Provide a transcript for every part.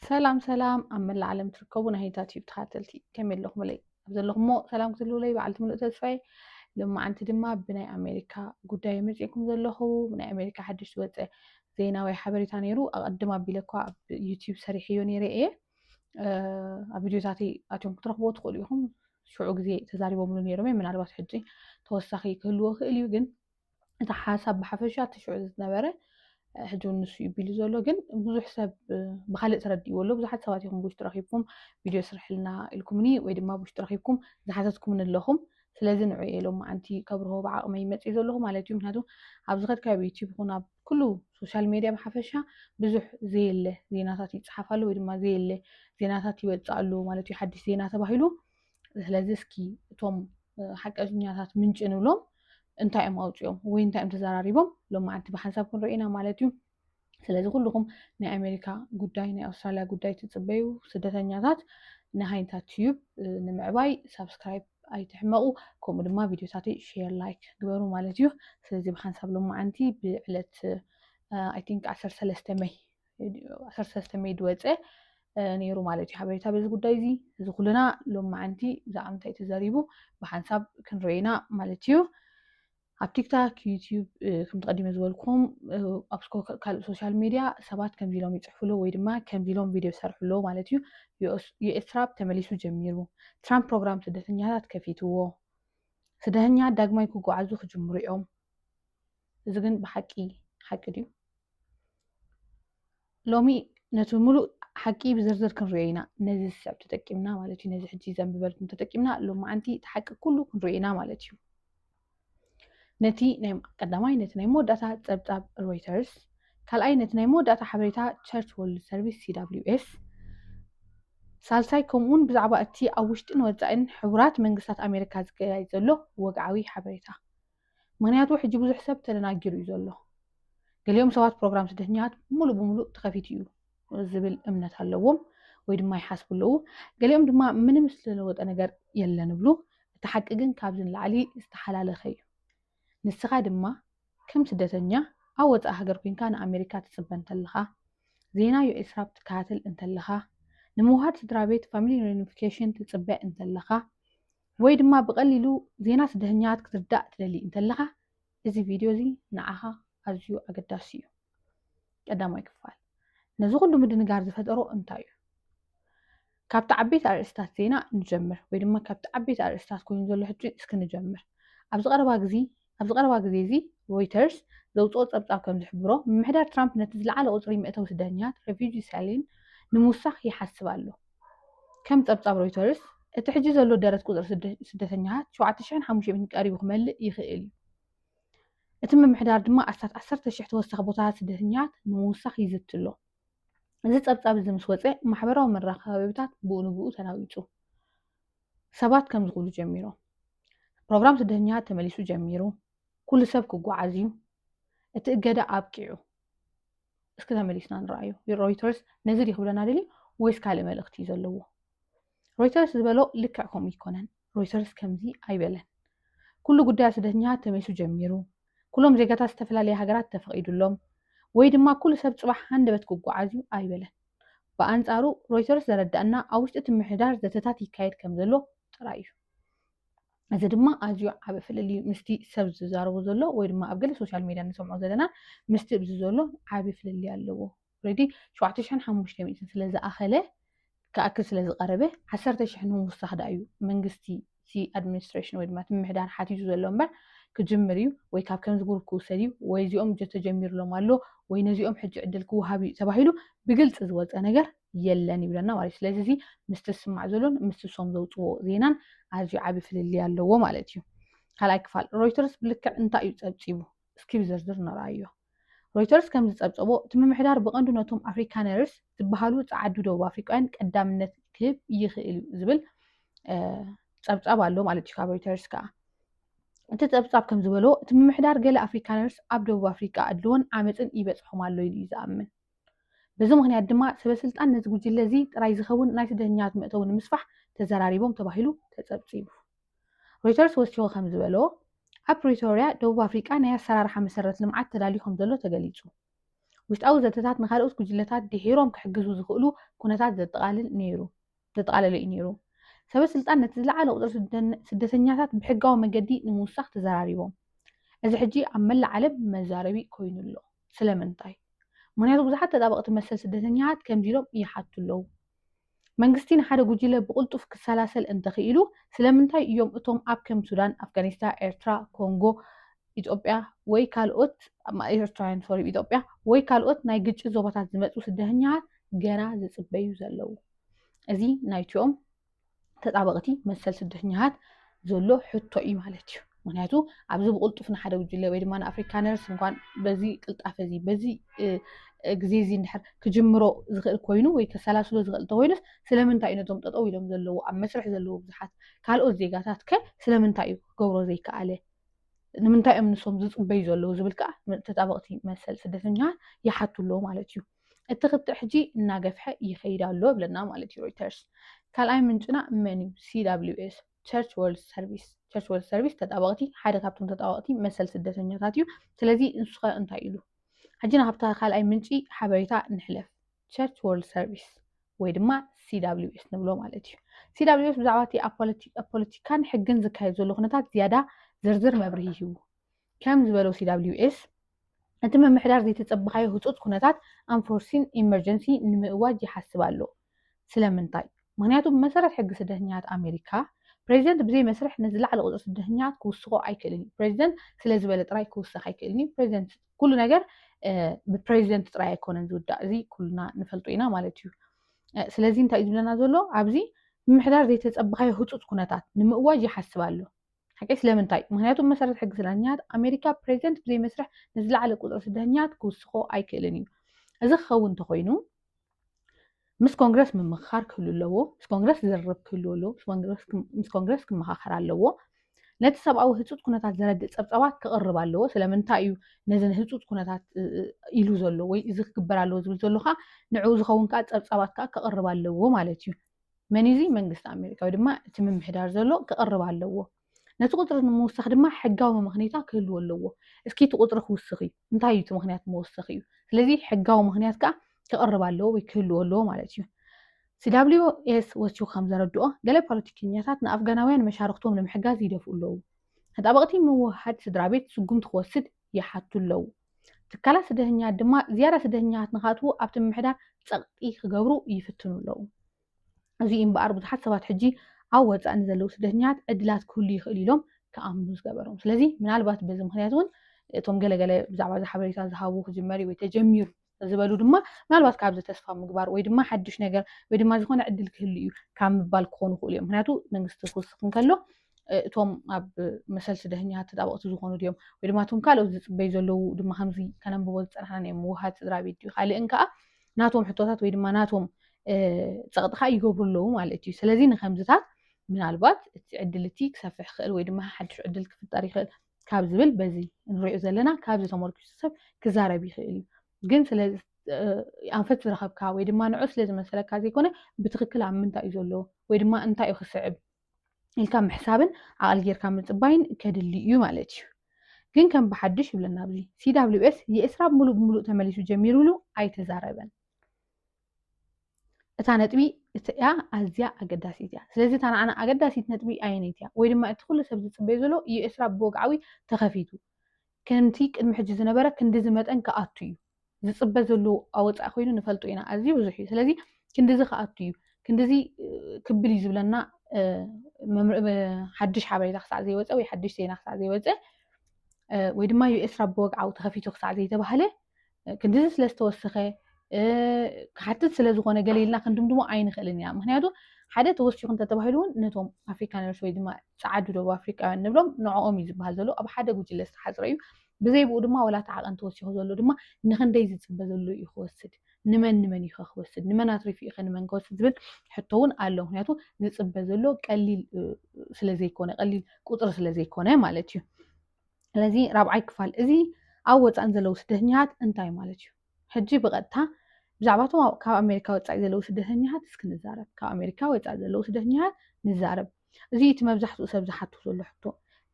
سلام سلام أما العالم تركبون هي تاتيب تخاتلتي كمل لهم لي أبدل لهم مو سلام كتلو لي بعلتم له تسفي لما أنت دما بناء أمريكا قداي مرجعكم ذلهم بناء أمريكا حدش وقت زينا وحبري تانيرو أقدم بيلكوا يوتيوب سريحيوني رأيه فيديو تاتي أتوم ترخبوا تقوليهم شو زي تزاري بملون يرمي من عربات حجي توسخي كله خليه جن أنت حسب بحفشات شو نبره ሕጂ ንሱ ይቢሉ ዘሎ ግን ብዙሕ ሰብ ብካልእ ተረዲእዎ ኣሎ ብዙሓት ሰባት ኢኹም ብውሽጢ ረኺብኩም ቪድዮ ስርሕልና ኢልኩምኒ ወይ ድማ ብውሽጢ ረኺብኩም ዝሓተትኩምን ኣለኹም ስለዚ ንዑ ኢሎም ማዓንቲ ከብርሆ ብዓቕመይ መፅእ ዘለኹ ማለት እዩ ምክንያቱ ኣብ ዝኸድካዮ ዩቲዩብ ይኹን ኣብ ኩሉ ሶሻል ሚድያ ብሓፈሻ ብዙሕ ዘየለ ዜናታት ይፅሓፍ ኣሎ ወይ ድማ ዘየለ ዜናታት ይወፅእ ኣሎ ማለት እዩ ሓድሽ ዜና ተባሂሉ ስለዚ እስኪ እቶም ሓቀኛታት ምንጭ ንብሎም እንታይ እዮም ኣውፅኦም ወይ እንታይ እዮም ተዘራሪቦም ሎማዓንቲ ብሓንሳብ ክንሪኢና ማለት እዩ ስለዚ ኩልኩም ናይ ኣሜሪካ ጉዳይ ናይ ኣውስትራልያ ጉዳይ ትፅበዩ ስደተኛታት ንሃይንታት ዩቲዩብ ንምዕባይ ሳብስክራይብ ኣይትሕመቁ ከምኡ ድማ ቪድዮታተይ ሼር ላይክ ግበሩ ማለት እዩ ስለዚ ብሓንሳብ ሎማዓንቲ ብዕለት ኣይ ቲንክ 13 ሜይ ድወፀ ነይሩ ማለት እዩ ሓበሬታ በዚ ጉዳይ እዚ እዚ ኩልና ሎማዓንቲ ብዛዕባ እንታይ ተዘሪቡ ብሓንሳብ ክንሪኢና ማለት እዩ ኣብ ቲክቶክ ዩቲዩብ ከም ተቀዲመ ዝበልኩም ኣብ ካልእ ሶሻል ሚድያ ሰባት ከምዚ ኢሎም ይፅሕፍሉ ወይ ድማ ከምዚ ኢሎም ቪድዮ ይሰርሕሉ ማለት እዩ የኤርትራ ተመሊሱ ጀሚሩ ትራምፕ ፕሮግራም ስደተኛታት ከፊትዎ ስደተኛታት ዳግማይ ክጓዓዙ ክጅምሩ እዮም እዚ ግን ብሓቂ ሓቂ ድዩ ሎሚ ነቲ ሙሉእ ሓቂ ብዝርዝር ክንሪኦ ኢና ነዚ ሰብ ተጠቂምና ማለት እዩ ነዚ ሕጂ ዘንብበልኩም ተጠቂምና ሎማዓንቲ እቲ ሓቂ ኩሉ ክንሪኦ ኢና ማለት እዩ ነቲ ናይ ቀዳማይ ነቲ ናይ መወዳእታ ፀብፃብ ሮይተርስ ካልኣይ ነቲ ናይ መወዳእታ ሓበሬታ ቸርች ወርልድ ሰርቪስ CWS ሳልሳይ ከምኡውን ብዛዕባ እቲ ኣብ ውሽጥን ወፃእን ሕቡራት መንግስታት ኣሜሪካ ዝካየድ ዘሎ ወግዓዊ ሓበሬታ ምክንያቱ ሕጂ ብዙሕ ሰብ ተደናጊሩ እዩ ዘሎ ገሊኦም ሰባት ፕሮግራም ስደተኛታት ሙሉእ ብሙሉእ ተኸፊቱ እዩ ዝብል እምነት ኣለዎም ወይ ድማ ይሓስቡ ኣለዉ ገሊኦም ድማ ምንም ስለለወጠ ነገር የለን ይብሉ እቲ ሓቂ ግን ካብዚ ንላዕሊ ዝተሓላለኸ እዩ ንስኻ ድማ ከም ስደተኛ ኣብ ወፃኢ ሃገር ኮንካ ንኣሜሪካ ትፅበ እንተለኻ ዜና ኤርትራ ትከታተል እንተለኻ ንምውሃድ ስድራ ቤት ፋሚሊ ሪዩኒፊኬሽን ትፅበ እንተለኻ ወይ ድማ ብቐሊሉ ዜና ስደተኛታት ክትርዳእ ትደሊ እንተለኻ እዚ ቪድዮ እዚ ንዓኻ ኣዝዩ ኣገዳሲ እዩ ቀዳማይ ክፋል ነዚ ኩሉ ምድንጋር ዝፈጠሮ እንታይ እዩ ካብቲ ዓበይቲ ኣርእስታት ዜና ንጀምር ወይ ድማ ካብቲ ዓበይቲ ኣርእስታት ኮይኑ ዘሎ ሕጂ እስኪ ንጀምር ኣብ ዝቐረባ ግዜ እዚ ሮይተርስ ዘውፅኦ ፀብፃብ ከም ዝሕብሮ ምምሕዳር ትራምፕ ነቲ ዝለዓለ ቁፅሪ መእተዊ ስደተኛታት ሬፊጂ ሳሊን ንምውሳኽ ይሓስብ ኣሎ ከም ፀብፃብ ሮይተርስ እቲ ሕጂ ዘሎ ደረት ቁፅሪ ስደተኛታት 7500 ቀሪቡ ክመልእ ይኽእል እዩ እቲ ምምሕዳር ድማ 10,000 ተወሳኺ ቦታታት ስደተኛታት ንምውሳኽ ይዝት ኣሎ እዚ ፀብፃብ እዚ ምስ ወፀ ማሕበራዊ መራኸቢታት ብኡ ንብኡ ተናዊፁ ሰባት ከም ዝኽእሉ ጀሚሮም ፕሮግራም ስደተኛታት ተመሊሱ ጀሚሩ ኩሉ ሰብ ክጓዓዝ እዩ እቲ እገዳ ኣብቂዑ እስኪ ተመሊስና ንረኣዩ ሮይተርስ ነዚ ይኽብለና ድልዩ ወይስ ካልእ መልእኽቲ እዩ ዘለዎ ሮይተርስ ዝበሎ ልክዕ ከምኡ ይኮነን ሮይተርስ ከምዚ ኣይበለን ኩሉ ጉዳይ ስደተኛታት ተመሊሱ ጀሚሩ ኩሎም ዜጋታት ዝተፈላለየ ሃገራት ተፈቒዱሎም ወይ ድማ ኩሉ ሰብ ፅባሕ ሃንደበት ክጓዓዝ እዩ ኣይበለን ብኣንፃሩ ሮይተርስ ዘረዳእና ኣብ ውሽጢ እቲ ምምሕዳር ዘተታት ይካየድ ከም ዘሎ ጥራይ እዩ እዚ ድማ ኣዝዩ ዓብ ፍልል እዩ ምስቲ ሰብ ዝዛረቡ ዘሎ ወይ ድማ ኣብ ገለ ሶሻል ሚድያ ንሰምዖ ዘለና ምስቲ ብዚ ዘሎ ዓብ ፍልል ኣለዎ ሬዲ 7500 ስለ ዝኣኸለ ክኣክል ስለ ዝቐረበ 10,000 ንምውሳኽ ዳ እዩ መንግስቲ እቲ ኣድሚኒስትሬሽን ወይ ድማ እቲ ምምሕዳር ሓቲቱ ዘሎ እምበር ክጅምር እዩ ወይ ካብ ከምዚ ግሩፕ ክውሰድ እዩ ወይ እዚኦም ተጀሚሩሎም ኣሎ ወይ ነዚኦም ሕጂ ዕድል ክወሃብ እዩ ተባሂሉ ብግልፂ ዝወፀ ነገር የለን ይብለና ማለት እዩ ስለዚ እዚ ምስቲ ዝስማዕ ዘሎን ምስቲ ሶም ዘውፅዎ ዜናን ኣዝዩ ዓብ ፍልል ኣለዎ ማለት እዩ ካልኣይ ክፋል ሮይተርስ ብልክዕ እንታይ እዩ ፀብፂቡ እስኪ ብዝርዝር ንረኣዮ ሮይተርስ ከም ዝፀብፀቦ እቲ ምምሕዳር ብቐንዱ ነቶም ኣፍሪካነርስ ዝበሃሉ ፃዓዱ ደቡብ ኣፍሪቃውያን ቀዳምነት ክህብ ይኽእል ዝብል ፀብፃብ ኣሎ ማለት እዩ ካብ ሮይተርስ ከዓ እቲ ፀብፃብ ከም ዝበሎ እቲ ምምሕዳር ገለ ኣፍሪካነርስ ኣብ ደቡብ ኣፍሪቃ ኣድልዎን ዓመፅን ይበፅሖም ኣሎ ኢሉ እዩ ዝኣምን በዚ ምክንያት ድማ ሰበስልጣን ነዚ ጉጅለ እዚ ጥራይ ዝኸውን ናይ ስደተኛታት መእተዊ ንምስፋሕ ተዘራሪቦም ተባሂሉ ተፀብፂቡ ሮይተርስ ወሲኹ ከም ዝበሎ ኣብ ፕሪቶርያ ደቡብ ኣፍሪቃ ናይ ኣሰራርሓ መሰረት ልምዓት ተዳልዩ ከም ዘሎ ተገሊፁ ውሽጣዊ ዘተታት ንካልኦት ጉጅለታት ድሒሮም ክሕግዙ ዝኽእሉ ኩነታት ዘጠቃለለ እዩ ነይሩ ሰበስልጣን ነቲ ዝለዓለ ቁፅሪ ስደተኛታት ብሕጋዊ መንገዲ ንምውሳኽ ተዘራሪቦም እዚ ሕጂ ኣብ መላእ ዓለም መዛረቢ ኮይኑ ኣሎ ስለምንታይ ምክንያቱ ብዙሓት ተጣበቕቲ መሰል ስደተኛታት ከምዚ ኢሎም ይሓቱ ኣለዉ መንግስቲ ንሓደ ጉጅለ ብቁልጡፍ ክሰላሰል እንተኽኢሉ ስለምንታይ እዮም እቶም ኣብ ከም ሱዳን ኣፍጋኒስታን ኤርትራ ኮንጎ ኢትዮጵያ ወይ ካልኦት ኢትዮጵያ ወይ ካልኦት ናይ ግጭት ዞባታት ዝመፁ ስደተኛታት ገና ዝፅበዩ ዘለዉ እዚ ናይቲኦም ተጣበቕቲ መሰል ስደተኛታት ዘሎ ሕቶ እዩ ማለት እዩ ምክንያቱ ኣብዚ ብቁልጡፍ ንሓደ ጉጅለ ወይ ድማ ንኣፍሪካነርስ እንኳን በዚ ቅልጣፈ እዚ በዚ ግዜ እዚ እንድሕር ክጅምሮ ዝኽእል ኮይኑ ወይ ከሰላስሎ ዝኽእል እንተኮይኑስ ስለምንታይ እዩ ነቶም ጠጠው ኢሎም ዘለዉ ኣብ መስርሕ ዘለዉ ብዙሓት ካልኦት ዜጋታት ከ ስለምንታይ እዩ ክገብሮ ዘይከኣለ ንምንታይ እዮም ንሶም ዝፅበዩ ዘለዉ ዝብል ከዓ ተጣበቕቲ መሰል ስደተኛታት ይሓቱ ኣለዉ ማለት እዩ እቲ ክትዕ ሕጂ እናገፍሐ ይኸይድ ኣሎ ብለና ማለት እዩ ሮይተርስ ካልኣይ ምንጭና መን እዩ CWS ቸርች ወርልድ ሰርቪስ ተጣበቕቲ ሓደ ካብቶም ተጣበቕቲ መሰል ስደተኛታት እዩ ስለዚ ንሱ ኸ እንታይ ኢሉ ሕጂ ናብታ ካልኣይ ምንጪ ሓበሬታ ንሕለፍ ቸርች ወርልድ ሰርቪስ ወይ ድማ CWS ንብሎ ማለት እዩ CWS ብዛዕባ እቲ ኣብ ፖለቲካን ሕግን ዝካየድ ዘሎ ኩነታት ዝያዳ ዝርዝር መብርሂ ሂቡ ከም ዝበለው CWS እቲ መምሕዳር ዘይተፀበኻዮ ህፁፅ ኩነታት አንፎርሲን ኢመርጀንሲ ንምእዋጅ ይሓስብ ኣሎ ስለምንታይ ምክንያቱ ብመሰረት ሕጊ ስደተኛታት ኣሜሪካ ፕሬዚደንት ብዘይ መስርሕ ንዝለዓለ ቁፅሪ ስደተኛታት ክውስኾ ኣይክእልን እዩ ፕሬዚደንት ስለዝበለ ጥራይ ክውስኽ ኣይክእልን እዩ ፕሬዚደንት ኩሉ ነገር ብፕሬዚደንት ጥራይ ኣይኮነን ዝውዳእ እዚ ኩልና ንፈልጦ ኢና ማለት እዩ ስለዚ እንታይ እዩ ዝብለና ዘሎ ኣብዚ ምምሕዳር ዘይተፀበኻዮ ህፁፅ ኩነታት ንምእዋጅ ይሓስብ ኣሎ ሓቂ ስለምንታይ ምክንያቱ መሰረት ሕጊ ስደተኛታት ኣሜሪካ ፕሬዚደንት ብዘይ መስርሕ ንዝለዓለ ቁፅሪ ስደተኛታት ክውስኾ ኣይክእልን እዩ እዚ ክኸውን እንተኮይኑ ምስ ኮንግረስ ምምኽኻር ክህሉ ኣለዎ ምስ ኮንግረስ ዝርርብ ክህሉ ኣለዎ ምስ ኮንግረስ ክመኻኸር ኣለዎ ነቲ ሰብኣዊ ህፁፅ ኩነታት ዘረድእ ፀብፀባት ክቕርብ ኣለዎ ስለምንታይ እዩ ነዚ ህፁፅ ኩነታት ኢሉ ዘሎ ወይ እዚ ክግበር ኣለዎ ዝብል ዘሎ ከዓ ንዕኡ ዝኸውን ከዓ ፀብፀባት ከዓ ክቕርብ ኣለዎ ማለት እዩ መን እዚ መንግስቲ ኣሜሪካ ወይ ድማ እቲ ምምሕዳር ዘሎ ክቕርብ ኣለዎ ነቲ ቁፅሪ ንምውሳኽ ድማ ሕጋዊ መምኽኔታ ክህልዎ ኣለዎ እስኪ እቲ ቁፅሪ ክውስኽ እዩ እንታይ እዩ እቲ ምክንያት መወሰኺ እዩ ስለዚ ሕጋዊ ምክንያት ከዓ ክቕርብ ኣለዎ ወይ ክህልዎ ኣለዎ ማለት እዩ CWS ወሲኹ ከም ዘረድኦ ገለ ፖለቲከኛታት ንኣፍጋናውያን መሻርክቶም ንምሕጋዝ ይደፍኡ ኣለዉ ተጣበቕቲ ምውህሃድ ስድራ ቤት ስጉምቲ ክወስድ ይሓቱ ኣለዉ ትካላት ስደተኛታት ድማ ዝያዳ ስደተኛታት ንኻትዉ ኣብቲ ምምሕዳር ፀቕጢ ክገብሩ ይፍትኑ ኣለዉ እዚ እምበኣር ብዙሓት ሰባት ሕጂ ኣብ ወፃእኒ ዘለዉ ስደተኛታት ዕድላት ክህሉ ይኽእል ኢሎም ክኣምኑ ዝገበሮም ስለዚ ምናልባት በዚ ምክንያት እውን እቶም ገለገለ ብዛዕባ እዚ ሓበሬታ ዝሃቡ ክጅመር ወይ ተጀሚሩ ዝበሉ ድማ ምናልባት ካብዚ ተስፋ ምግባር ወይ ድማ ሓድሽ ነገር ወይ ድማ ዝኾነ ዕድል ክህሉ እዩ ካብ ምባል ክኾኑ ይኽእሉ እዮም ምክንያቱ መንግስቲ ክውስኽ እንከሎ እቶም ኣብ መሰል ስደተኛታት ተጣበቕቲ ዝኾኑ ድዮም ወይ ድማ እቶም ካልኦት ዝፅበዩ ዘለዉ ድማ ከምዚ ከነንብቦ ዝፀናሕና እዮም ምውሃድ ስድራ ቤት ድዩ ካልእን ከዓ ናቶም ሕቶታት ወይ ድማ ናቶም ፀቕጥኻ ይገብሩ ኣለዉ ማለት እዩ ስለዚ ንከምዝታት ምናልባት እቲ ዕድል እቲ ክሰፍሕ ክኽእል ወይ ድማ ሓድሽ ዕድል ክፍጠር ይኽእል ካብ ዝብል በዚ ንሪኦ ዘለና ካብዚ ተመርኪሱ ሰብ ክዛረብ ይኽእል እዩ ግን ስለ ኣንፈት ዝረኸብካ ወይ ድማ ንዑ ስለ ዝመሰለካ ዘይኮነ ብትክክል ኣብ ምንታይ እዩ ዘለዎ ወይ ድማ እንታይ እዩ ክስዕብ ኢልካ ምሕሳብን ዓቕሊ ጌርካ ምፅባይን ከድሊ እዩ ማለት እዩ ግን ከም ብሓድሽ ይብለና ኣብዚ CWS የእስራብ ሙሉእ ብሙሉእ ተመሊሱ ጀሚሩሉ ኣይተዛረበን እታ ነጥቢ እያ ኣዝያ ኣገዳሲት እያ ስለዚ እታ ንዓና ኣገዳሲት ነጥቢ ኣየነይቲ እያ ወይ ድማ እቲ ኩሉ ሰብ ዝፅበዩ ዘሎ የእስራብ ብወግዓዊ ተኸፊቱ ከምቲ ቅድሚ ሕጂ ዝነበረ ክንዲ ዝመጠን ክኣቱ እዩ ዝፅበ ዘሎ ኣወፃኢ ኮይኑ ንፈልጦ ኢና ኣዝዩ ብዙሕ እዩ ስለዚ ክንዲዚ ክኣቱ እዩ ክንዲዚ ክብል እዩ ዝብለና ሓድሽ ሓበሬታ ክሳዕ ዘይወፀ ወይ ሓድሽ ዜና ክሳዕ ዘይወፀ ወይ ድማ የእስራብ ብወግዓዊ ተኸፊቱ ክሳዕ ዘይተባሃለ ክንዲዚ ስለዝተወሰኸ ክሓትት ስለዝኾነ ገለ ኢልና ክንድምድሞ ኣይንኽእልን ኢና ምክንያቱ ሓደ ተወሲኹ እንተተባሂሉ እውን ነቶም ኣፍሪካነርስ ወይ ድማ ፃዓዱ ደቡብ ኣፍሪካውያን ንብሎም ንዕኦም እዩ ዝበሃል ዘሎ ኣብ ሓደ ጉጅለ ዝተሓፅረ እዩ ብዘይብኡ ድማ ወላ ተዓቐን ተወሲኹ ዘሎ ድማ ንክንደይ ዝፅበ ዘሎ እዩ ክወስድ ንመን እዩ ክወስድ ንመን ኣትሪፉ እዩ ንመን ክወስድ ዝብል ሕቶ እውን ኣሎ ምክንያቱ ዝፅበ ዘሎ ቀሊል ስለዘይኮነ ቀሊል ቁፅሪ ስለዘይኮነ ማለት እዩ ስለዚ ራብዓይ ክፋል እዚ ኣብ ወፃእን ዘለዉ ስደተኛታት እንታይ ማለት እዩ ሕጂ ብቐጥታ ብዛዕባቶም ካብ ኣሜሪካ ወፃኢ ዘለዉ ስደተኛታት እስኪ ንዛረብ ካብ ኣሜሪካ ወፃኢ ዘለዉ ስደተኛታት ንዛረብ እዚ እቲ መብዛሕትኡ ሰብ ዝሓትቱ ዘሎ ሕቶ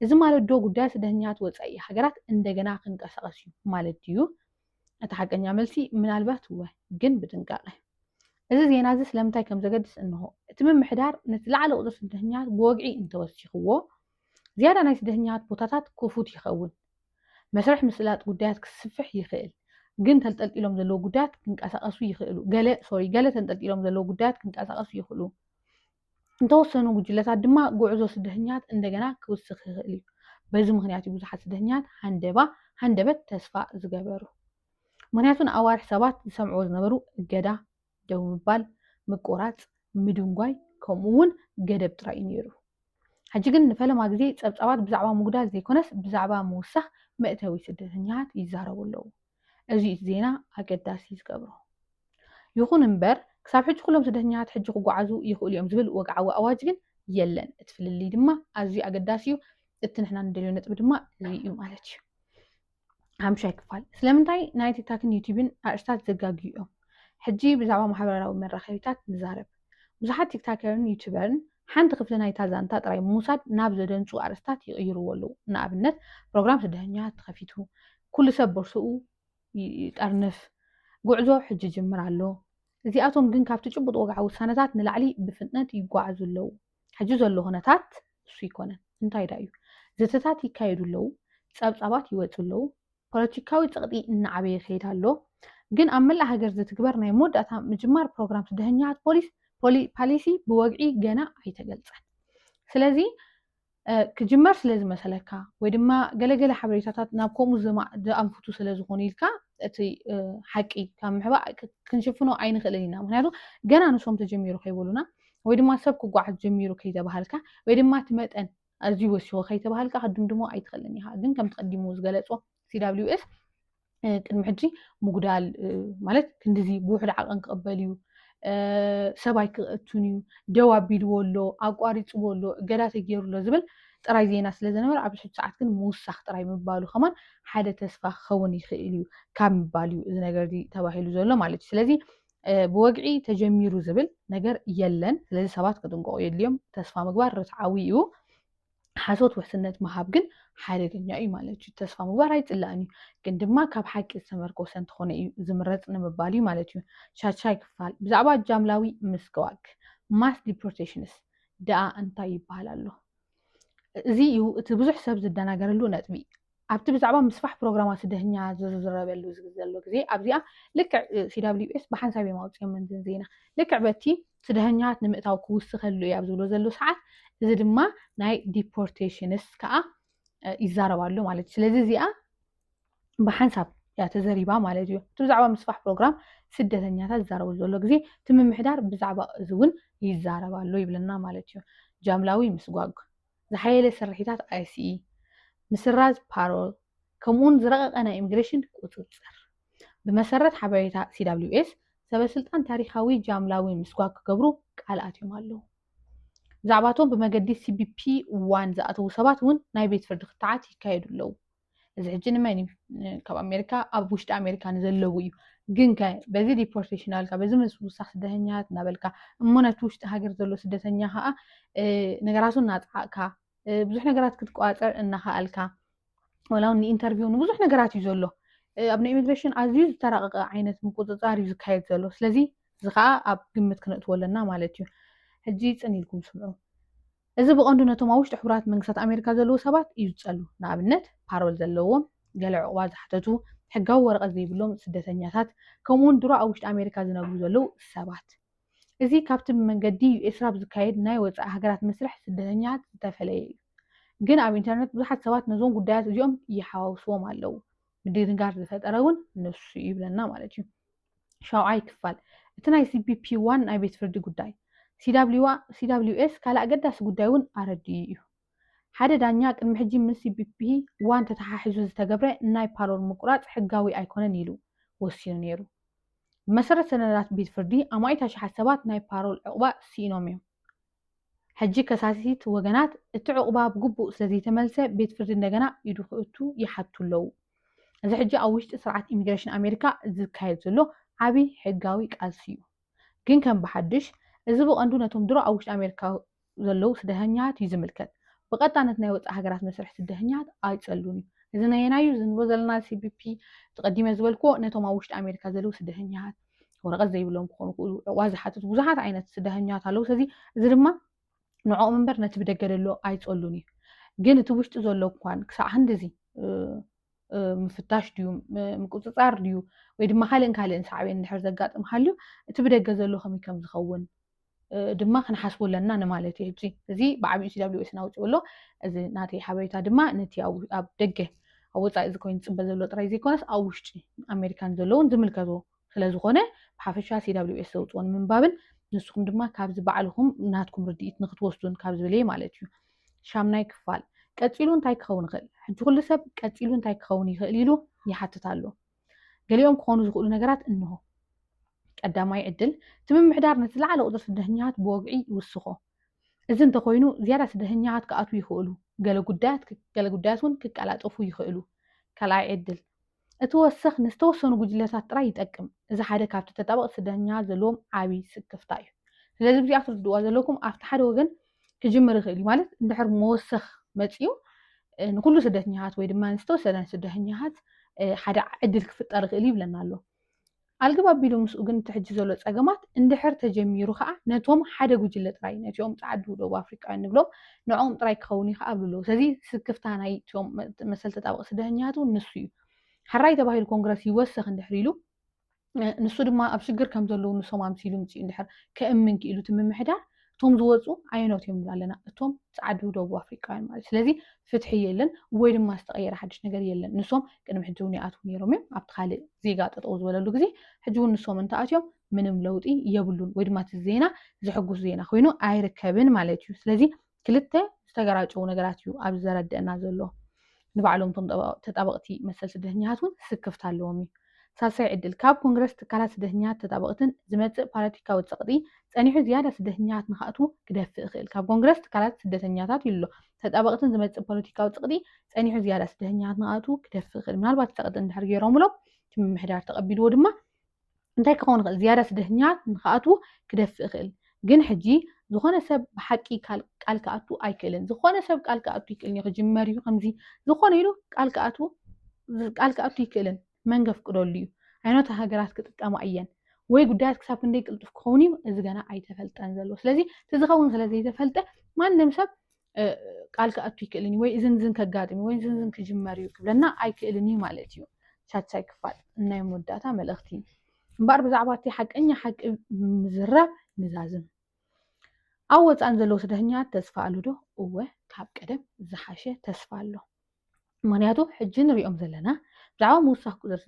እዚ ማለት ዶ ጉዳይ ስደተኛታት ወፃኢ ሃገራት እንደገና ክንቀሳቀስ እዩ ማለት እዩ أتحقني عملتي من البات هو جن بتنقله إذا زين هذا سلامتاي كم زجدس إنه تمم محدار نطلع على أوضة الدهنيات بوجعي أنت وسخوه زيادة ناس دهنيات بوتاتات كوفوت يخون مسرح مسلات قدات كسفح يخيل جن تلتقلهم ذلو قدات كنك أسقسو يخيلو قالة تلتقلهم ذلو قدات كنك أسقسو يخيلو እንተወሰኑ ጉጅለታት ድማ ጉዕዞ ስደተኛት እንደገና ክውስኽ ይኽእል እዩ በዚ ምክንያት እዩ ብዙሓት ስደተኛት ሃንደበት ተስፋ ዝገበሩ ምክንያቱ ንኣዋርሕ ሰባት ዝሰምዕዎ ዝነበሩ እገዳ ደው ምባል ምቁራፅ ምድንጓይ ከምኡ እውን ገደብ ጥራይ እዩ ነይሩ ሕጂ ግን ንፈለማ ግዜ ፀብፃባት ብዛዕባ ምጉዳል ዘይኮነስ ብዛዕባ ምውሳኽ መእተዊ ስደተኛት ይዛረቡ ኣለዉ እዚ ዜና ኣገዳሲ ዝገብሮ ይኹን እምበር ክሳብ ሕጂ ኩሎም ስደተኛት ሕጂ ክጓዓዙ ይኽእሉ እዮም ዝብል ወግዓዊ ኣዋጅ ግን የለን እቲ ፍልልይ ድማ ኣዝዩ ኣገዳሲ እዩ እቲ ንሕና ንደልዮ ነጥቢ ድማ እዚ እዩ ማለት እዩ ሃምሻይ ክፋል ስለምንታይ ናይ ቲክታክን ዩቲዩብን ኣርእስታት ዘጋግዩ እዮም ሕጂ ብዛዕባ ማሕበራዊ መራኸቢታት ንዛረብ ብዙሓት ቲክታከርን ዩቲዩበርን ሓንቲ ክፍሊ ናይታ ዛንታ ጥራይ ምውሳድ ናብ ዘደንፁ ኣርእስታት ይቕይርዎ ኣለዉ ንኣብነት ፕሮግራም ስደተኛት ተኸፊቱ ኩሉ ሰብ ቦርስኡ ይጠርንፍ ጉዕዞ ሕጂ ጅምር ኣሎ እዚኣቶም ግን ካብቲ ጭቡጥ ወግዓዊ ውሳነታት ንላዕሊ ብፍጥነት ይጓዓዙ ኣለዉ ሕጂ ዘሎ ኩነታት እሱ ይኮነን እንታይ ዳ እዩ ዘተታት ይካየዱ ኣለዉ ፀብፃባት ይወፁ ኣለዉ ፖለቲካዊ ፀቕጢ እናዓበየ ይኸይድ ኣሎ ግን ኣብ መላእ ሃገር ዝትግበር ናይ መወዳእታ ምጅማር ፕሮግራም ስደተኛት ፖሊሲ ብወግዒ ገና ኣይተገልፀን ስለዚ ክጅመር ስለዝመሰለካ ወይ ድማ ገለገለ ሓበሬታታት ናብ ከምኡ ዝኣንፍቱ ስለዝኾኑ ኢልካ እቲ ሓቂ ካብ ምሕባእ ክንሽፍኖ ኣይንኽእልን ኢና ምክንያቱ ገና ንሶም ተጀሚሩ ከይበሉና ወይ ድማ ሰብ ክጓዓዝ ጀሚሩ ከይተባሃልካ ወይ ድማ እቲ መጠን ኣዝዩ ወሲኹ ከይተባሃልካ ክድምድሞ ኣይትኽእልን ኢኻ ግን ከም ተቐዲሙ ዝገለፆ CWS ቅድሚ ሕጂ ምጉዳል ማለት ክንዲዚ ብውሕድ ዓቐን ክቕበል እዩ ሰባይ ክእቱን እዩ ደው ኣቢልዎ ኣሎ ኣቋሪፅዎ ኣሎ እገዳ ተገይሩሎ ዝብል ጥራይ ዜና ስለዝነበረ ኣብ ሕጂ ሰዓት ግን ምውሳኽ ጥራይ ምባሉ ከማን ሓደ ተስፋ ክኸውን ይኽእል እዩ ካብ ምባል እዩ እዚ ነገር ተባሂሉ ዘሎ ማለት እዩ ስለዚ ብወግዒ ተጀሚሩ ዝብል ነገር የለን ስለዚ ሰባት ክጥንቀቑ የድልዮም ተስፋ ምግባር ርትዓዊ እዩ ሓሶት ውሕስነት መሃብ ግን ሓደገኛ እዩ ማለት እዩ ተስፋ ምግባር ኣይፅላእን እዩ ግን ድማ ካብ ሓቂ ዝተመርኮሰ እንተኾነ እዩ ዝምረፅ ንምባል እዩ ማለት እዩ ሻሻይ ክፋል ብዛዕባ ጃምላዊ ምስግዋግ ማስ ዲፖርቴሽንስ ደኣ እንታይ ይበሃል ኣሎ እዚ እዩ እቲ ብዙሕ ሰብ ዝደናገረሉ ነጥቢ ኣብቲ ብዛዕባ ምስፋሕ ፕሮግራማት ስደተኛ ዝዝረበሉ ዘሎ ግዜ ኣብዚኣ ልክዕ CWS ብሓንሳብ የማውፅኦም መንዝን ዜና ልክዕ በቲ ስደተኛት ንምእታው ክውስኸሉ እያ ዝብሎ ዘሎ ሰዓት እዚ ድማ ናይ ዲፖርቴሽንስ ከዓ ይዛረባሉ ማለት እዩ ስለዚ እዚኣ ብሓንሳብ እያ ተዘሪባ ማለት እዩ እቲ ብዛዕባ ምስፋሕ ፕሮግራም ስደተኛታት ዝዛረበሉ ዘሎ ግዜ እቲ ምምሕዳር ብዛዕባ እዚ እውን ይዛረባሉ ይብለና ማለት እዩ ጃምላዊ ምስጓግ ዝሓየለ ስርሒታት ICE ምስራዝ ፓሮል ከምኡውን ዝረቐቐ ናይ ኢሚግሬሽን ቁፅፅር ብመሰረት ሓበሬታ CWS ሰበስልጣን ታሪካዊ ጃምላዊ ምስጓግ ክገብሩ ቃል ኣትዮም ኣለዉ ብዛዕባቶም ብመገዲ CBP1 ዝኣተዉ ሰባት እውን ናይ ቤት ፍርዲ ክትዓት ይካየዱ ኣለዉ እዚ ሕጂ ንመን ካብ ኣሜሪካ ኣብ ውሽጢ ኣሜሪካ ንዘለዉ እዩ ግን በዚ ዲፖርቴሽናልካ በዚ ምስውሳኽ ስደተኛት እናበልካ እሞ ነቲ ውሽጢ ሃገር ዘሎ ስደተኛ ከዓ ነገራቱ እናፅዓቕካ ብዙሕ ነገራት ክትቋፀር እናኽኣልካ ወላውን ንኢንተርቪው ንብዙሕ ነገራት እዩ ዘሎ ኣብ ናይ ኢሚግሬሽን ኣዝዩ ዝተራቐቐ ዓይነት ምቁፅፃር እዩ ዝካየድ ዘሎ ስለዚ እዚ ከዓ ኣብ ግምት ክነእትዎ ኣለና ማለት እዩ ሕጂ ፅን ኢልኩም ስምዑ እዚ ብቐንዱ ነቶም ኣብ ውሽጢ ሕቡራት መንግስታት ኣሜሪካ ዘለዉ ሰባት እዩ ዝፀሉ ንኣብነት ፓሮል ዘለዎም ገለ ዕቑባ ዝሓተቱ ሕጋዊ ወረቐት ዘይብሎም ስደተኛታት ከምኡውን ድሮ ኣብ ውሽጢ ኣሜሪካ ዝነብሩ ዘለዉ ሰባት እዚ ካብቲ መንገዲ ኤስራ ዝካየድ ናይ ወፃኢ ሃገራት መስርሕ ስደተኛት ዝተፈለየ እዩ ግን ኣብ ኢንተርኔት ብዙሓት ሰባት ነዞም ጉዳያት እዚኦም ይሓዋውስዎም ኣለዉ ምድንጋር ዝፈጠረ እውን ንሱ ይብለና ማለት እዩ ሻውዓይ ክፋል እቲ ናይ CBP1 ናይ ቤት ፍርዲ ጉዳይ CWS ካልእ ኣገዳሲ ጉዳይ እውን ኣረድዩ እዩ ሓደ ዳኛ ቅድሚ ሕጂ ምስ CBP1 ተተሓሒዙ ዝተገብረ ናይ ፓሮል ምቁራፅ ሕጋዊ ኣይኮነን ኢሉ ወሲኑ ነይሩ ብመሰረት ሰነዳት ቤት ፍርዲ ኣማኢት ኣሽሓት ሰባት ናይ ፓሮል ዕቑባ ሲኢኖም እዮም ሕጂ ከሳሲት ወገናት እቲ ዕቑባ ብግቡእ ስለዘይተመልሰ ቤት ፍርዲ እንደገና ኢዱ ክእቱ ይሓቱ ኣለዉ እዚ ሕጂ ኣብ ውሽጢ ስርዓት ኢሚግሬሽን ኣሜሪካ ዝካየድ ዘሎ ዓብይ ሕጋዊ ቃልሲ እዩ ግን ከም ብሓድሽ እዚ ብቐንዱ ነቶም ድሮ ኣብ ውሽጢ ኣሜሪካ ዘለዉ ስደተኛት እዩ ዝምልከት ብቐጣነት ናይ ወፃኢ ሃገራት መስርሕ ስደተኛት ኣይፀሉን እዩ إذا ناينايو زنبوزلنا CBP تقدم زبالكو نتوما وشت أمريكا زلو سدهنيات ورقة زي بلوم كونو واضحات وزحات عينات سدهنيات هلو سدي زرما نوع منبر نتبدل له عايز تقولوني جنت وشت زلو كوان كسا هندزي مفتاش ديو مقصصار ديو ويدما خالن صعبين نحر زقاطم حاليو تبدل زلو خمي كم زخون ድማ ክንሓስቦ ኣለና ንማለት እዩ ሕጂ እዚ ብዓብዪ CWS ናውፅኡ ኣሎ እዚ ናተይ ሓበሬታ ድማ ነቲ ኣብ ደገ ኣብ ወፃኢ እዚ ኮይኑ ዝፅበ ዘሎ ጥራይ ዘይኮነስ ኣብ ውሽጢ ኣሜሪካን ዘለውን ዝምልከቶ ስለዝኾነ ብሓፈሻ CWS ዘውፅኦ ንምንባብን ንስኹም ድማ ካብዚ ባዕልኹም ናትኩም ርድኢት ንክትወስዱን ካብ ዝበለየ ማለት እዩ ሻምናይ ክፋል ቀፂሉ እንታይ ክኸውን ይኽእል ሕጂ ኩሉ ሰብ ቀፂሉ እንታይ ክኸውን ይኽእል ኢሉ ይሓትት ኣሎ ገሊኦም ክኾኑ ዝኽእሉ ነገራት እንሆ ቀዳማይ ዕድል ትምምሕዳር ነቲ ዝለዓለ ቁፅሪ ስደተኛታት ብወግዒ ይውስኾ እዚ እንተኮይኑ ዝያዳ ስደተኛታት ክኣትዉ ይኽእሉ ገለ ጉዳያት እውን ክቀላጠፉ ይኽእሉ ካልኣይ ዕድል እቲ ወሰኽ ንዝተወሰኑ ጉጅለታት ጥራይ ይጠቅም እዚ ሓደ ካብቲ ተጣበቕቲ ስደተኛታት ዘለዎም ዓብዪ ስክፍታ እዩ ስለዚ ብዚኣ ክትርድእዋ ዘለኩም ኣብቲ ሓደ ወገን ክጅምር ይኽእል እዩ ማለት እንድሕር መወሰኽ መፂኡ ንኩሉ ስደተኛታት ወይ ድማ ንዝተወሰነ ስደተኛታት ሓደ ዕድል ክፍጠር ይኽእል ይብለና ኣሎ ኣልግባብ ቢሉ ምስኡ ግን ትሕጂ ዘሎ ፀገማት እንድሕር ተጀሚሩ ከዓ ነቶም ሓደ ጉጅለ ጥራይ ነቲኦም ፃዓዱ ደቡብ ኣፍሪቃውያን ንብሎም ንዖም ጥራይ ክኸውን ይኽእል ኣሎ ስለዚ ስክፍታ ናይ እቶም መሰል ተጣበቕቲ ስደተኛታት ንሱ እዩ ሓራይ ተባሂሉ ኮንግረስ ይወስኽ እንድሕር ኢሉ ንሱ ድማ ኣብ ሽግር ከም ዘለዉ ንሶም ኣምሲሉ ምፅኡ እንድሕር ከእምን ክኢሉ ትምምሕዳር እቶም ዝወፁ ዓይኖት እዮም ንብላ ኣለና እቶም ፃዓዱ ደቡብ ኣፍሪቃውያን ማለት ስለዚ ፍትሒ የለን ወይ ድማ ዝተቐየረ ሓድሽ ነገር የለን ንሶም ቅድሚ ሕጂ እውን ይኣትዉ ነይሮም እዮም ኣብቲ ካልእ ዜጋ ጠጠው ዝበለሉ ግዜ ሕጂ እውን ንሶም እንተኣትዮም ምንም ለውጢ የብሉን ወይ ድማ እቲ ዜና ዘሕጉስ ዜና ኮይኑ ኣይርከብን ማለት እዩ ስለዚ ክልተ ዝተገራጨው ነገራት እዩ ኣብ ዘረድአና ዘሎ ንባዕሎም ቶም ተጣበቕቲ መሰል ስደተኛታት እውን ስክፍታ ኣለዎም እዩ ሳልሳይ ዕድል ካብ ኮንግረስ ትካላት ስደተኛታት ተጣበቕትን ዝመፅእ ፖለቲካዊ ፀቕጢ ፀኒሑ ዝያዳ ስደተኛታት ንክኣትዉ ክደፍእ ይኽእል ካብ ኮንግረስ ትካላት ስደተኛታት ኢሉ ተጣበቕትን ዝመፅእ ፖለቲካዊ ፀቕጢ ፀኒሑ ዝያዳ ስደተኛታት ንክኣትዉ ክደፍእ ይኽእል ምናልባት ፀቕጢ እንድሕር ገይሮምሎም ምምሕዳር ተቐቢልዎ ድማ እንታይ ክኸውን ይኽእል ዝያዳ ስደተኛታት ንክኣትዉ ክደፍእ ይኽእል ግን ሕጂ ዝኾነ ሰብ ብሓቂ ቃል ክኣቱ ኣይክእልን ዝኾነ ሰብ ቃል ክኣቱ ይክእልን ክጅመር እዩ ከምዚ ዝኾነ ኢሉ ቃል ክኣቱ ይክእልን መንገፍ ቅደሉ እዩ ዓይነታ ሃገራት ክጥቀማ እየን ወይ ጉዳያት ክሳብ ክንደይ ቅልጡፍ ክኸውን እዩ እዚ ገና ኣይተፈልጠን ዘሎ ስለዚ ትዝኸውን ስለዘይተፈልጠ ማንም ሰብ ቃል ክኣቱ ይክእልን ወይ እዝን ከጋጥም ወይ እዝን ክጅመር እዩ ክብለና ኣይክእልን እዩ ማለት እዩ ሻትሻይ ክፋል እናይ መወዳእታ መልእኽቲ እምበር ብዛዕባ እቲ ሓቀኛ ሓቂ ምዝራብ ንዛዝም ኣብ ወፃእን ዘለዉ ስደተኛታት ተስፋ ኣሉ ዶ እወ ካብ ቀደም ዝሓሸ ተስፋ ኣሎ ምክንያቱ ሕጂ ንሪኦም ዘለና ብዛዕባ ምውሳኽ ቁፅሪ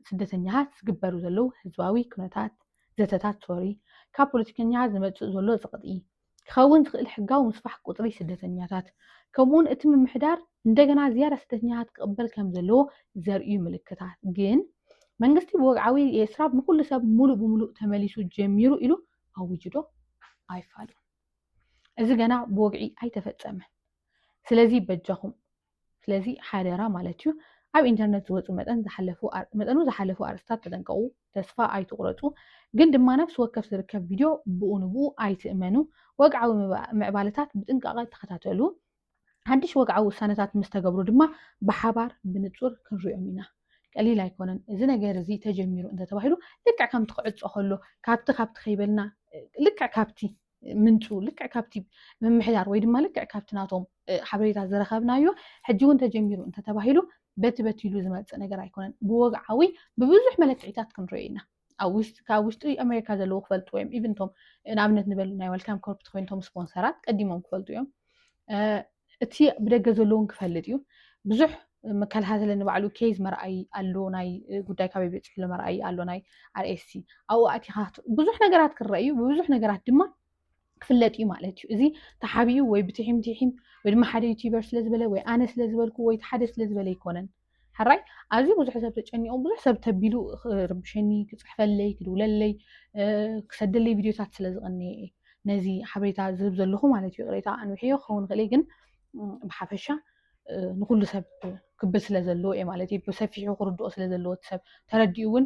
ስደተኛታት ዝግበሩ ዘለዉ ህዝባዊ ኩነታት ዘተታት ሶሪ ካብ ፖለቲከኛታት ዝመፅእ ዘሎ ፀቕጢ ክኸውን ዝኽእል ሕጋዊ ምስፋሕ ቁፅሪ ስደተኛታት ከምኡውን እቲ ምምሕዳር እንደገና ዝያዳ ስደተኛታት ክቕበል ከም ዘለዎ ዘርእዩ ምልክታት ግን መንግስቲ ብወግዓዊ የስራብ ንኩሉ ሰብ ሙሉእ ብሙሉእ ተመሊሱ ጀሚሩ ኢሉ ኣውጁ ዶ ኣይፋሉን እዚ ገና ብወግዒ ኣይተፈፀመን ስለዚ በጃኹም ስለዚ ሓደራ ማለት እዩ ኣብ ኢንተርኔት ዝወፁ መጠኑ ዝሓለፉ ኣርእስታት ተጠንቀቑ ተስፋ ኣይትቁረፁ ግን ድማ ነፍሲ ወከፍ ዝርከብ ቪድዮ ብኡ ንብኡ ኣይትእመኑ ወግዓዊ ምዕባለታት ብጥንቃቐ ተኸታተሉ ሓድሽ ወግዓዊ ውሳነታት ምስ ተገብሩ ድማ ብሓባር ብንፁር ክንሪኦም ኢና ቀሊል ኣይኮነን እዚ ነገር እዚ ተጀሚሩ እንተተባሂሉ ልክዕ ከምቲ ክዕፆ ከሎ ካብቲ ከይበልና ልክዕ ካብቲ ምንጩ ልክዕ ካብቲ ምምሕዳር ወይ ድማ ልክዕ ካብቲ ናቶም ሓበሬታት ዝረኸብናዮ ሕጂ እውን ተጀሚሩ እንተተባሂሉ በቲ ኢሉ ዝመፅእ ነገር ኣይኮነን ብወግዓዊ ብብዙሕ መለክዒታት ክንሪኦ ኢና ካብ ውሽጢ ኣሜሪካ ዘለዉ ክፈልጡ እዮም ኢቨንቶም ንኣብነት ንበል ናይ ወልካም ኮርፕት ኮይንቶም ስፖንሰራት ቀዲሞም ክፈልጡ እዮም እቲ ብደገ ዘለውን ክፈልጥ እዩ ብዙሕ መከላኸሊ ንባዕሉ ኬዝ መርኣይ ኣሎ ናይ ጉዳይ ካበይ በፂሑ ለመርኣይ ኣሎ ናይ RSC ኣብኡ ኣቲኻ ብዙሕ ነገራት ክረአዩ ብብዙሕ ነገራት ድማ ክፍለጥ እዩ ማለት እዩ እዚ ተሓቢኡ ወይ ብትሒም ወይ ድማ ሓደ ዩቲዩበር ስለዝበለ ወይ ኣነ ስለዝበልኩ ወይ ሓደ ስለዝበለ ይኮነን ሓራይ ኣዝዩ ብዙሕ ሰብ ተጨኒቖም ብዙሕ ሰብ ተቢሉ ክርብሸኒ ክፅሕፈለይ ክድውለለይ ክሰደለይ ቪድዮታት ስለዝቐኒየ ነዚ ሓበሬታ ዝህብ ዘለኹ ማለት እዩ ቅሬታ ኣንውሕዮ ክኸውን ክእለ ግን ብሓፈሻ ንኩሉ ሰብ ክብል ስለዘለዎ እየ ማለት እዩ ብሰፊሑ ክርድኦ ስለዘለዎ እቲ ሰብ ተረዲኡ እውን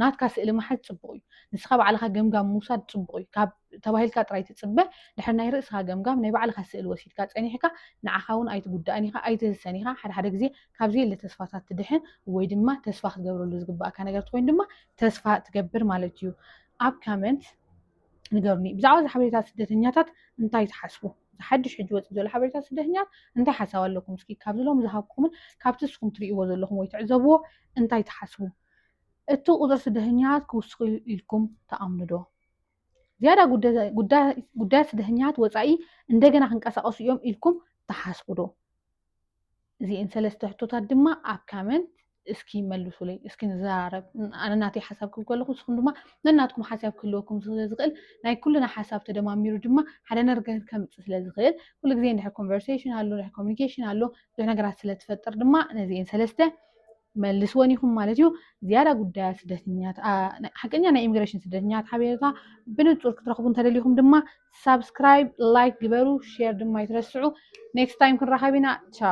ናትካ ስእሊ መሓዝ ፅቡቅ እዩ ንስኻ ባዕልኻ ገምጋም ምውሳድ ፅቡቅ እዩ ካብ تباهلك طراي تصبح دحنا يرأس هاجمجام ناي بعل خسئل وسيد كات أنيحكا نعخاون أيت قدانيها أيت السنيها حد جزي كابزي اللي تصفات تدحن ويدما تصفات تجبر اللي زقبا كان جرت وين دما تصفات تجبر مالتيو أب كامنت نقرني بزعوز حبيتات سدتنياتات انتي تحسبوا حدش حجوز زول حبيتات سدتنيات انتي حسوا لكم سكي كابزلهم زهابكم كابتسكم تريقوا زلهم ويتعزبوا انتي تحسبوا እቱ ቁጥር ስደተኛት ክውስኹ ኢልኩም ተኣምኑ ዶ ዝያዳ ጉዳይ ስደተኛት ወፃኢ እንደገና ክንቀሳቀሱ እዮም ኢልኩም ተሓስቡ ዶ እዚአን ሰለስተ ሕቶታት ድማ ኣብ ካመንት እስኪ መልሱለይ እስኪ ንዘራረብ ኣነ ናተይ ሓሳብ ክብል ከለኹ ንስኹም ድማ ነናትኩም ሓሳብ ክህልወኩም ስለዝኽእል ናይ ኩልና ሓሳብ ተደማሚሩ ድማ ሓደ ነገር ከምፅእ ስለዝኽእል ኩሉ ግዜ እንድሕር ኮንቨርሴሽን ኣሎ እንድሕር ኮሚኒኬሽን ኣሎ ብዙሕ ነገራት ስለትፈጥር ድማ ነዚአን ሰለስተ መልስዎን ኢኹም ማለት እዩ ዝያዳ ጉዳያት ስደተኛት ሓቀኛ ናይ ኢሚግሬሽን ስደተኛት ሓበሬታ ብንጹር ክትረኽቡ እንተደሊኹም ድማ ሳብስክራይብ ላይክ ግበሩ ሼር ድማ ይትረስዑ ኔክስት ታይም ክንራኸብ ኢና ቻው